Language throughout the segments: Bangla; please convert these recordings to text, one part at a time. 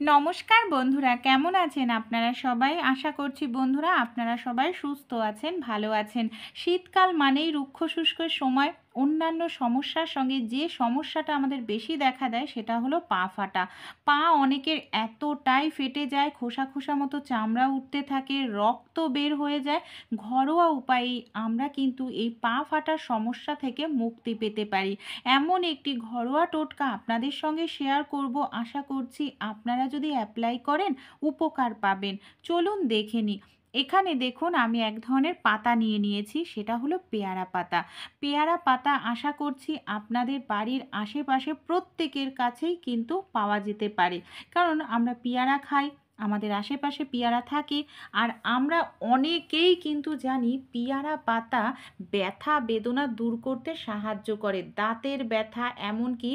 নমস্কার বন্ধুরা, কেমন আছেন আপনারা সবাই? আশা করছি বন্ধুরা আপনারা সবাই সুস্থ আছেন, ভালো আছেন। শীতকাল মানেই রুক্ষ শুষ্কের সময়। অন্যান্য সমস্যার সঙ্গে যে সমস্যাটা আমাদের বেশি দেখা দেয় সেটা হলো পা ফাটা। পা অনেকের এতটাই ফেটে যায়, খোসা খোসা মতো চামড়া উঠতে থাকে, রক্ত বের হয়ে যায়। ঘরোয়া উপায়ে আমরা কিন্তু এই পা ফাটার সমস্যা থেকে মুক্তি পেতে পারি। এমন একটি ঘরোয়া টোটকা আপনাদের সঙ্গে শেয়ার করব। আশা করছি আপনারা যদি অ্যাপ্লাই করেন উপকার পাবেন। চলুন দেখে নিই। এখানে দেখুন আমি এক ধরনের পাতা নিয়ে নিয়েছি, সেটা হলো পেয়ারা পাতা। পেয়ারা পাতা আশা করছি আপনাদের বাড়ির আশেপাশে প্রত্যেকের কাছেই কিন্তু পাওয়া যেতে পারে, কারণ আমরা পেয়ারা খাই, আমাদের আশেপাশে পেয়ারা থাকে। আর আমরা অনেকেই কিন্তু জানি পেয়ারা পাতা ব্যথা বেদনা দূর করতে সাহায্য করে, দাঁতের ব্যথা এমনকি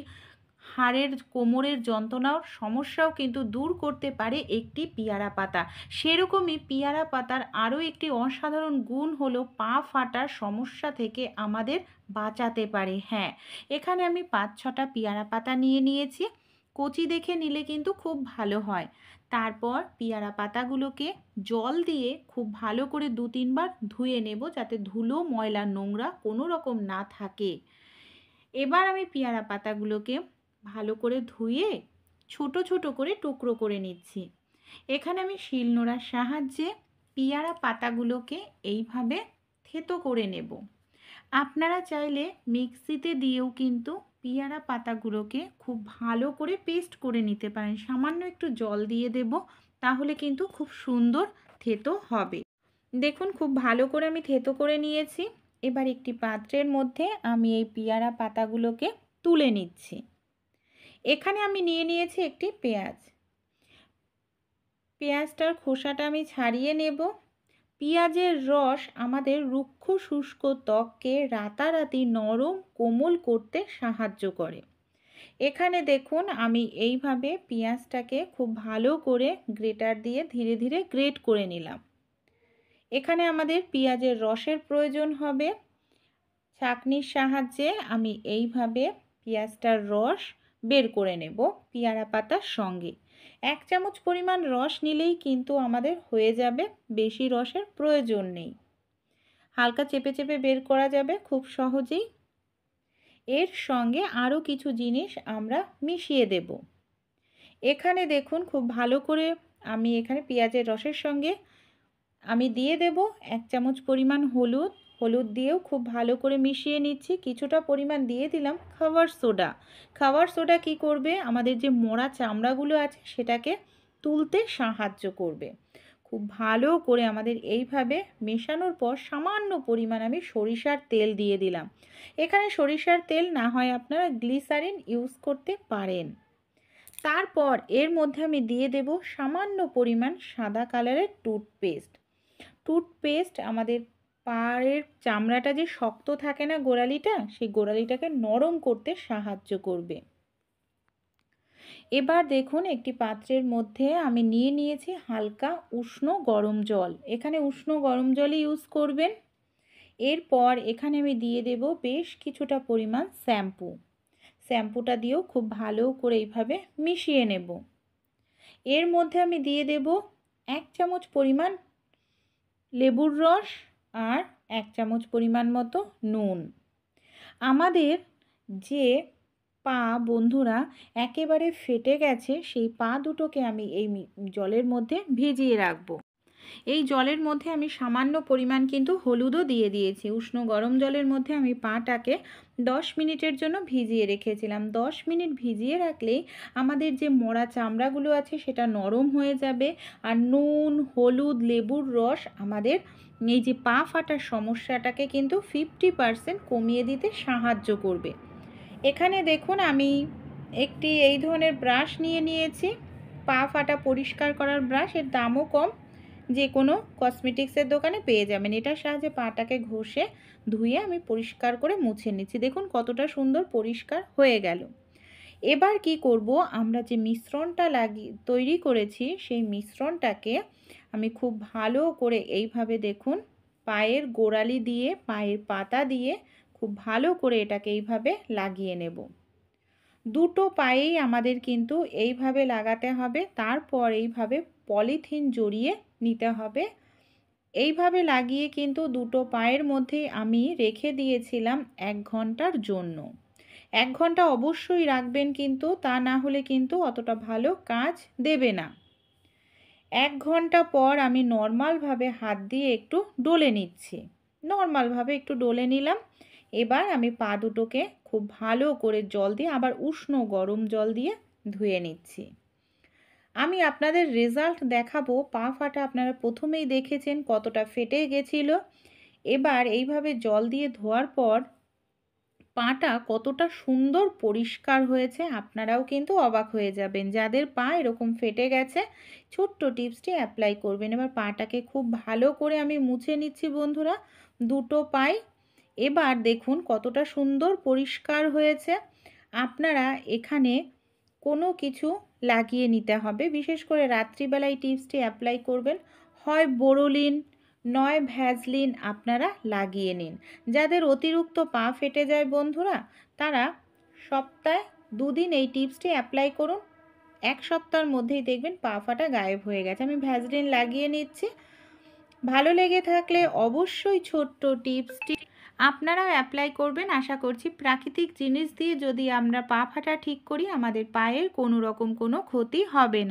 হাড়ের কোমরের যন্ত্রণার সমস্যাও কিন্তু দূর করতে পারে একটি পেয়ারা পাতা। সেরকমই পেয়ারা পাতার আরও একটি অসাধারণ গুণ হলো পা ফাটার সমস্যা থেকে আমাদের বাঁচাতে পারে। হ্যাঁ, এখানে আমি 5-6টা পেয়ারা পাতা নিয়ে নিয়েছি। কচি দেখে নিলে কিন্তু খুব ভালো হয়। তারপর পেয়ারা পাতাগুলোকে জল দিয়ে খুব ভালো করে 2-3 বার ধুয়ে নেব, যাতে ধুলো ময়লা নোংরা কোনো রকম না থাকে। এবার আমি পেয়ারা পাতাগুলোকে ভালো করে ধুয়ে ছোট ছোট করে টুকরো করে নিচ্ছি। এখানে আমি শিলনোড়ার সাহায্যে পেয়ারা পাতাগুলোকে এইভাবে থেতো করে নেব। আপনারা চাইলে মিক্সিতে দিয়েও কিন্তু পেয়ারা পাতাগুলোকে খুব ভালো করে পেস্ট করে নিতে পারেন। সামান্য একটু জল দিয়ে দেব, তাহলে কিন্তু খুব সুন্দর থেতো হবে। দেখুন খুব ভালো করে আমি থেতো করে নিয়েছি। এবার একটি পাত্রের মধ্যে আমি এই পেয়ারা পাতাগুলোকে তুলে নিচ্ছি। এখানে আমি নিয়ে নিয়েছি একটি পেঁয়াজ। পেঁয়াজটার খোসাটা আমি ছাড়িয়ে নেব। পেঁয়াজের রস আমাদের রুক্ষ শুষ্ক ত্বককে রাতারাতি নরম কোমল করতে সাহায্য করে। এখানে দেখুন আমি এইভাবে পেঁয়াজটাকে খুব ভালো করে গ্রেটার দিয়ে ধীরে ধীরে গ্রেট করে নিলাম। এখানে আমাদের পেঁয়াজের রসের প্রয়োজন হবে। ছাঁকনির সাহায্যে আমি এইভাবে পেঁয়াজটার রস বের করে নেব পেয়ারা পাতার সঙ্গে। 1 চামচ পরিমাণ রস নিলেই কিন্তু আমাদের হয়ে যাবে, বেশি রসের প্রয়োজন নেই। হালকা চেপে চেপে বের করা যাবে খুব সহজেই। এর সঙ্গে আরও কিছু জিনিস আমরা মিশিয়ে দেব। এখানে দেখুন খুব ভালো করে আমি এখানে পেঁয়াজের রসের সঙ্গে আমি দিয়ে দেব 1 চামচ পরিমাণ হলুদ। হলুদ দিয়েও খুব ভালো করে মিশিয়ে নিচ্ছি। কিছুটা পরিমাণ দিয়ে দিলাম খাবার সোডা। খাবার সোডা কী করবে, আমাদের যে মরা চামড়াগুলো আছে সেটাকে তুলতে সাহায্য করবে। খুব ভালো করে আমাদের এইভাবে মেশানোর পর সামান্য পরিমাণ আমি সরিষার তেল দিয়ে দিলাম। এখানে সরিষার তেল না হয় আপনারা গ্লিসারিন ইউজ করতে পারেন। তারপর এর মধ্যে আমি দিয়ে দেব সামান্য পরিমাণ সাদা কালারের টুথপেস্ট। টুথপেস্ট আমাদের পায়ের চামড়াটা যে শক্ত থাকে না গোড়ালিটা, সেই গোড়ালিটাকে নরম করতে সাহায্য করবে। এবার দেখুন একটি পাত্রের মধ্যে আমি নিয়ে নিয়েছি হালকা উষ্ণ গরম জল। এখানে উষ্ণ গরম জলই ইউজ করবেন। এরপর এখানে আমি দিয়ে দেব বেশ কিছুটা পরিমাণ শ্যাম্পু। শ্যাম্পুটা দিয়েও খুব ভালো করে এইভাবে মিশিয়ে নেব। এর মধ্যে আমি দিয়ে দেব 1 চামচ পরিমাণ লেবুর রস আর 1 চামচ পরিমাণ মতো নুন। আমাদের যে পা বন্ধুরা একেবারে ফেটে গেছে, সেই পা দুটোকে আমি এই জলের মধ্যে ভিজিয়ে রাখবো। এই জলের মধ্যে আমি সামান্য পরিমাণ কিন্তু হলুদও দিয়ে দিয়েছি। উষ্ণ গরম জলের মধ্যে আমি পাটাকে 10 মিনিটের জন্য ভিজিয়ে রেখেছিলাম। 10 মিনিট ভিজিয়ে রাখলেই আমাদের যে মরা চামড়াগুলো আছে সেটা নরম হয়ে যাবে। আর নুন, হলুদ, লেবুর রস আমাদের এই যে পা ফাটার সমস্যাটাকে কিন্তু 50% কমিয়ে দিতে সাহায্য করবে। এখানে দেখুন আমি একটি এই ধরনের ব্রাশ নিয়ে নিয়েছি, পা ফাটা পরিষ্কার করার ব্রাশ। এর দামও কম, যে কোনো কসমেটিক্সের দোকানে পেয়ে যাবেন। এটার সাহায্যে পাটাকে ঘষে ধুয়ে আমি পরিষ্কার করে মুছে নিচ্ছি। দেখুন কতটা সুন্দর পরিষ্কার হয়ে গেল। এবার কি করব, আমরা যে মিশ্রণটা তৈরি করেছি সেই মিশ্রণটাকে আমি খুব ভালো করে এইভাবে দেখুন পায়ের গোড়ালি দিয়ে, পায়ের পাতা দিয়ে খুব ভালো করে এটাকে এইভাবে লাগিয়ে নেব। দুটো পায়েই আমাদের কিন্তু এইভাবে লাগাতে হবে। তারপর এইভাবে পলিথিন জড়িয়ে নিতে হবে। এইভাবে লাগিয়ে কিন্তু দুটো পায়ের মধ্যে আমি রেখে দিয়েছিলাম 1 ঘন্টার জন্য। 1 ঘন্টা অবশ্যই রাখবেন কিন্তু, তা না হলে কিন্তু অতটা ভালো কাজ দেবে না। 1 ঘন্টা পর আমি নর্মালভাবে হাত দিয়ে একটু ডলে নিচ্ছি। নর্মালভাবে একটু ডলে নিলাম। এবার আমি পা দুটোকে খুব ভালো করে জল দিয়ে, আবার উষ্ণ গরম জল দিয়ে ধুয়ে নিচ্ছি। আমি আপনাদের রেজাল্ট দেখাবো। পা ফাটা আপনারা প্রথমেই দেখেছেন কতটা ফেটে গেছিল। এবার এইভাবে জল দিয়ে ধোয়ার পর পাটা কতটা সুন্দর পরিষ্কার হয়েছে, আপনারাও কিন্তু অবাক হয়ে যাবেন। যাদের পা এরকম ফেটে গেছে, ছোট্ট টিপসটি অ্যাপ্লাই করবেন। এবার পাটাকে খুব ভালো করে আমি মুছে নিচ্ছি বন্ধুরা, দুটো পাই। এবার দেখুন কতটা সুন্দর পরিষ্কার হয়েছে। আপনারা এখানে কোনো কিছু লাগিয়ে নিতে হবে, বিশেষ করে রাত্রিবেলায় টিপসটি অ্যাপ্লাই করবেন। হয় বোরোলিন নয় ভ্যাসলিন আপনারা লাগিয়ে নিন। যাদের অতিরিক্ত পা ফেটে যায় বন্ধুরা, তারা সপ্তাহে 2 দিন এই টিপসটি অ্যাপ্লাই করুন। 1 সপ্তাহের মধ্যেই দেখবেন পা ফাটা গায়েব হয়ে গেছে। আমি ভ্যাসলিন লাগিয়ে নিচ্ছি। ভালো লেগে থাকলে অবশ্যই ছোট্ট টিপসটি আপনারাও অ্যাপ্লাই করবেন। আশা করছি প্রাকৃতিক জিনিস দিয়ে যদি আমরা পা ফাটা ঠিক করি, আমাদের পায়ের কোনো রকম কোনো ক্ষতি হবে না।